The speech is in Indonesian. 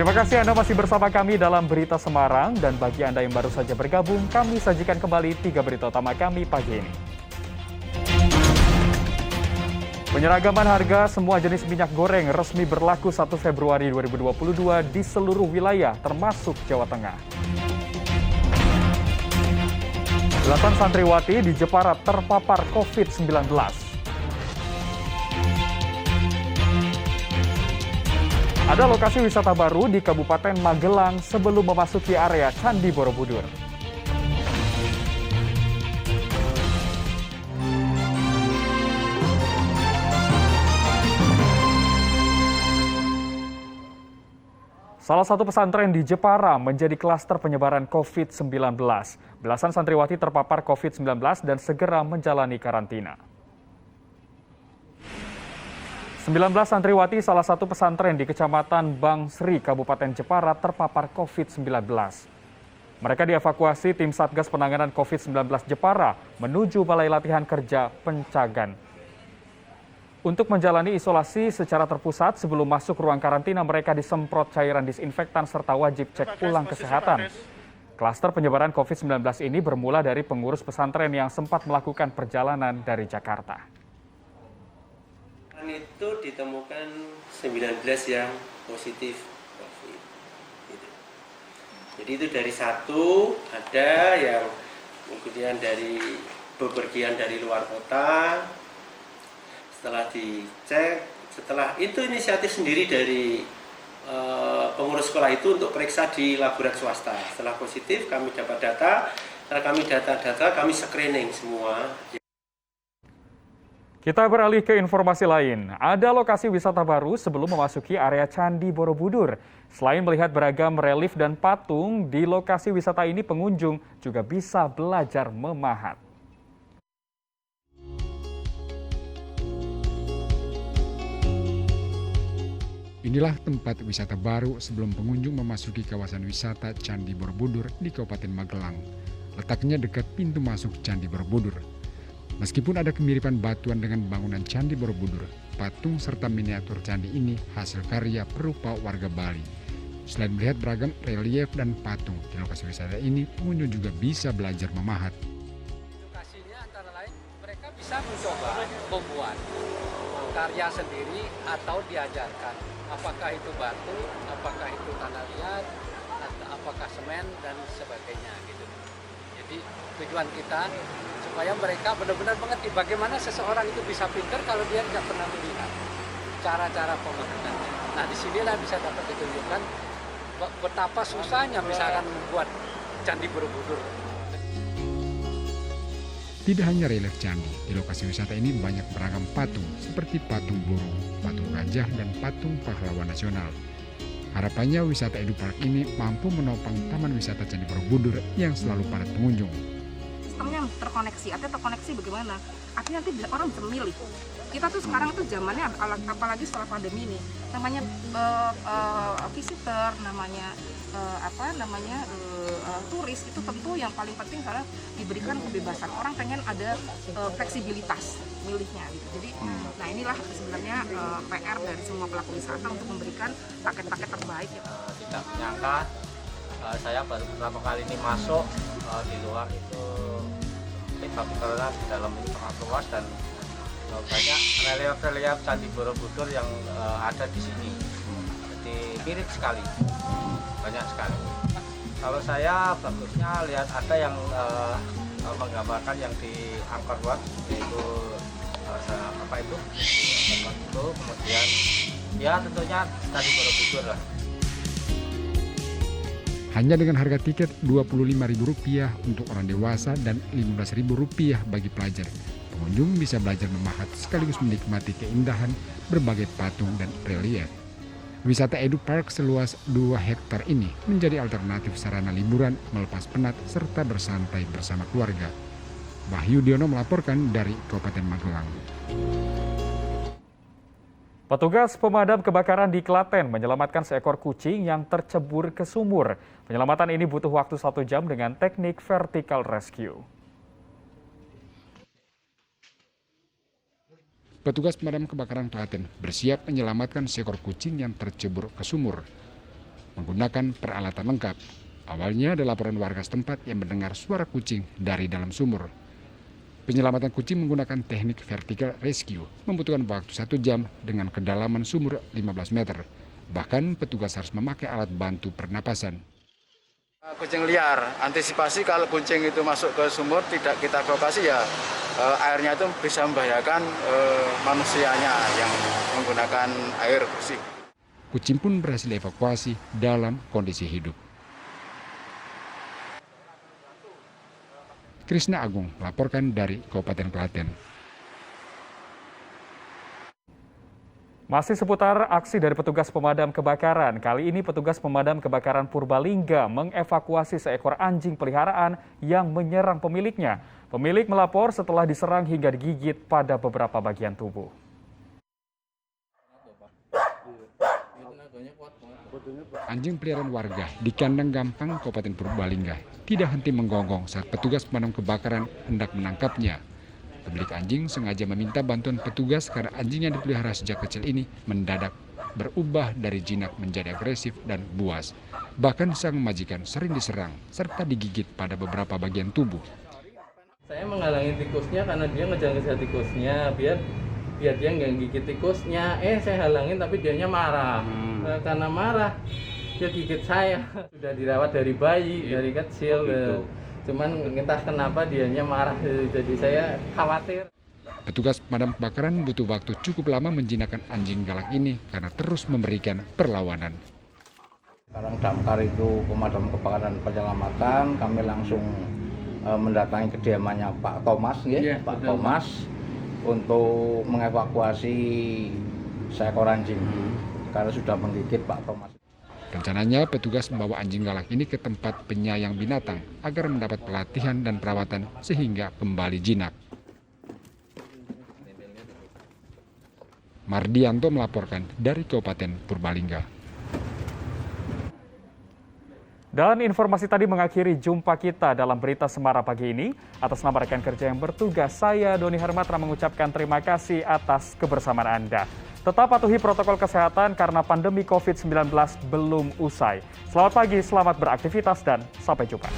Terima kasih Anda masih bersama kami dalam Berita Semarang, dan bagi Anda yang baru saja bergabung, kami sajikan kembali 3 berita utama kami pagi ini. Penyeragaman harga semua jenis minyak goreng resmi berlaku 1 Februari 2022 di seluruh wilayah termasuk Jawa Tengah. Belasan santriwati di Jepara terpapar COVID-19. Ada lokasi wisata baru di Kabupaten Magelang sebelum memasuki area Candi Borobudur. Salah satu pesantren di Jepara menjadi klaster penyebaran COVID-19. Belasan santriwati terpapar COVID-19 dan segera menjalani karantina. 19 santriwati salah satu pesantren di Kecamatan Bangsri, Kabupaten Jepara terpapar COVID-19. Mereka dievakuasi tim Satgas Penanganan COVID-19 Jepara menuju Balai Latihan Kerja Pencagan. Untuk menjalani isolasi secara terpusat, sebelum masuk ruang karantina mereka disemprot cairan disinfektan serta wajib cek ulang kesehatan. Klaster penyebaran COVID-19 ini bermula dari pengurus pesantren yang sempat melakukan perjalanan dari Jakarta. Itu ditemukan 19 yang positif COVID. Jadi itu dari satu, ada yang kemudian dari bepergian dari luar kota. Setelah dicek, setelah itu inisiatif sendiri dari pengurus sekolah itu untuk periksa di laboratorium swasta. Setelah positif kami dapat data, setelah kami data kami screening semua. Kita beralih ke informasi lain. Ada lokasi wisata baru sebelum memasuki area Candi Borobudur. Selain melihat beragam relief dan patung, di lokasi wisata ini pengunjung juga bisa belajar memahat. Inilah tempat wisata baru sebelum pengunjung memasuki kawasan wisata Candi Borobudur di Kabupaten Magelang. Letaknya dekat pintu masuk Candi Borobudur. Meskipun ada kemiripan batuan dengan bangunan Candi Borobudur, patung serta miniatur candi ini hasil karya perupa warga Bali. Selain melihat beragam relief dan patung, di lokasi wisata ini pengunjung juga bisa belajar memahat. Edukasinya antara lain mereka bisa mencoba membuat karya sendiri atau diajarkan. Apakah itu batu, apakah itu tanah liat, atau apakah semen dan sebagainya gitu. Jadi tujuan kita supaya mereka benar-benar mengerti bagaimana seseorang itu bisa pintar kalau dia tidak pernah melihat cara-cara pembuatannya. Nah, disinilah bisa dapat ditunjukkan betapa susahnya misalkan membuat Candi Borobudur. Tidak hanya relief candi, di lokasi wisata ini banyak beragam patung seperti patung burung, patung gajah, dan patung pahlawan nasional. Harapannya wisata Edu Park ini mampu menopang Taman Wisata Candi Borobudur yang selalu padat pengunjung. Sistemnya terkoneksi, artinya terkoneksi bagaimana? Artinya nanti orang bisa memilih. Kita tuh sekarang tuh zamannya apalagi setelah pandemi ini, namanya visitor, namanya turis, itu tentu yang paling penting karena diberikan kebebasan. Orang pengen ada fleksibilitas milihnya gitu. Jadi nah inilah sebenarnya PR dari semua pelaku wisata untuk memberikan paket-paket terbaik gitu. Tidak menyangka saya baru pertama kali ini masuk, di luar itu karena di dalam ini sangat luas dan banyak relief Candi Borobudur yang ada di sini. Jadi mirip sekali, banyak sekali. Kalau saya bagusnya lihat ada yang menggambarkan yang di Angkor Wat, yaitu itu kemudian ya tentunya Candi Borobudur lah. Hanya dengan harga tiket Rp25.000 untuk orang dewasa dan Rp15.000 bagi pelajar, pengunjung bisa belajar memahat sekaligus menikmati keindahan berbagai patung dan relief. Wisata Edu Park seluas 2 hektar ini menjadi alternatif sarana liburan, melepas penat, serta bersantai bersama keluarga. Wahyu Diono melaporkan dari Kabupaten Magelang. Petugas pemadam kebakaran di Klaten menyelamatkan seekor kucing yang tercebur ke sumur. Penyelamatan ini butuh waktu 1 jam dengan teknik vertical rescue. Petugas pemadam kebakaran Klaten bersiap menyelamatkan seekor kucing yang tercebur ke sumur. menggunakan peralatan lengkap. Awalnya ada laporan warga setempat yang mendengar suara kucing dari dalam sumur. Penyelamatan kucing menggunakan teknik vertical rescue membutuhkan waktu 1 jam dengan kedalaman sumur 15 meter. Bahkan petugas harus memakai alat bantu pernapasan. Kucing liar, antisipasi kalau kucing itu masuk ke sumur tidak kita evakuasi ya airnya itu bisa membahayakan manusianya yang menggunakan air bersih. Kucing pun berhasil dievakuasi dalam kondisi hidup. Krisna Agung laporkan dari Kabupaten Klaten. Masih seputar aksi dari petugas pemadam kebakaran. Kali ini petugas pemadam kebakaran Purbalingga mengevakuasi seekor anjing peliharaan yang menyerang pemiliknya. Pemilik melapor setelah diserang hingga digigit pada beberapa bagian tubuh. Anjing peliharaan warga di Kandang Gampang, Kabupaten Purbalingga tidak henti menggonggong saat petugas pemadam kebakaran hendak menangkapnya. Pemilik anjing sengaja meminta bantuan petugas karena anjing yang dipelihara sejak kecil ini mendadak berubah dari jinak menjadi agresif dan buas. Bahkan sang majikan sering diserang serta digigit pada beberapa bagian tubuh. Saya menghalangi tikusnya karena dia ngejar-ngejar tikusnya biar dia nggak gigit tikusnya. Saya halangin tapi dianya marah. Karena marah dia gigit saya. Sudah dirawat dari bayi, dari kecil. Cuman entah kenapa dianya marah, jadi saya khawatir. Petugas pemadam kebakaran butuh waktu cukup lama menjinakkan anjing galak ini karena terus memberikan perlawanan. Sekarang damkar itu pemadam kebakaran penyelamatan, kami langsung mendatangi kediamannya Pak Thomas, Pak Thomas, untuk mengevakuasi seekor anjing karena sudah menggigit Pak Thomas. Rencananya petugas membawa anjing galak ini ke tempat penyayang binatang agar mendapat pelatihan dan perawatan sehingga kembali jinak. Mardianto melaporkan dari Kabupaten Purbalingga. Dan informasi tadi mengakhiri jumpa kita dalam Berita Semarang pagi ini. Atas nama rekan kerja yang bertugas, saya Doni Hermatra mengucapkan terima kasih atas kebersamaan Anda. Tetap patuhi protokol kesehatan karena pandemi COVID-19 belum usai. Selamat pagi, selamat beraktivitas, dan sampai jumpa.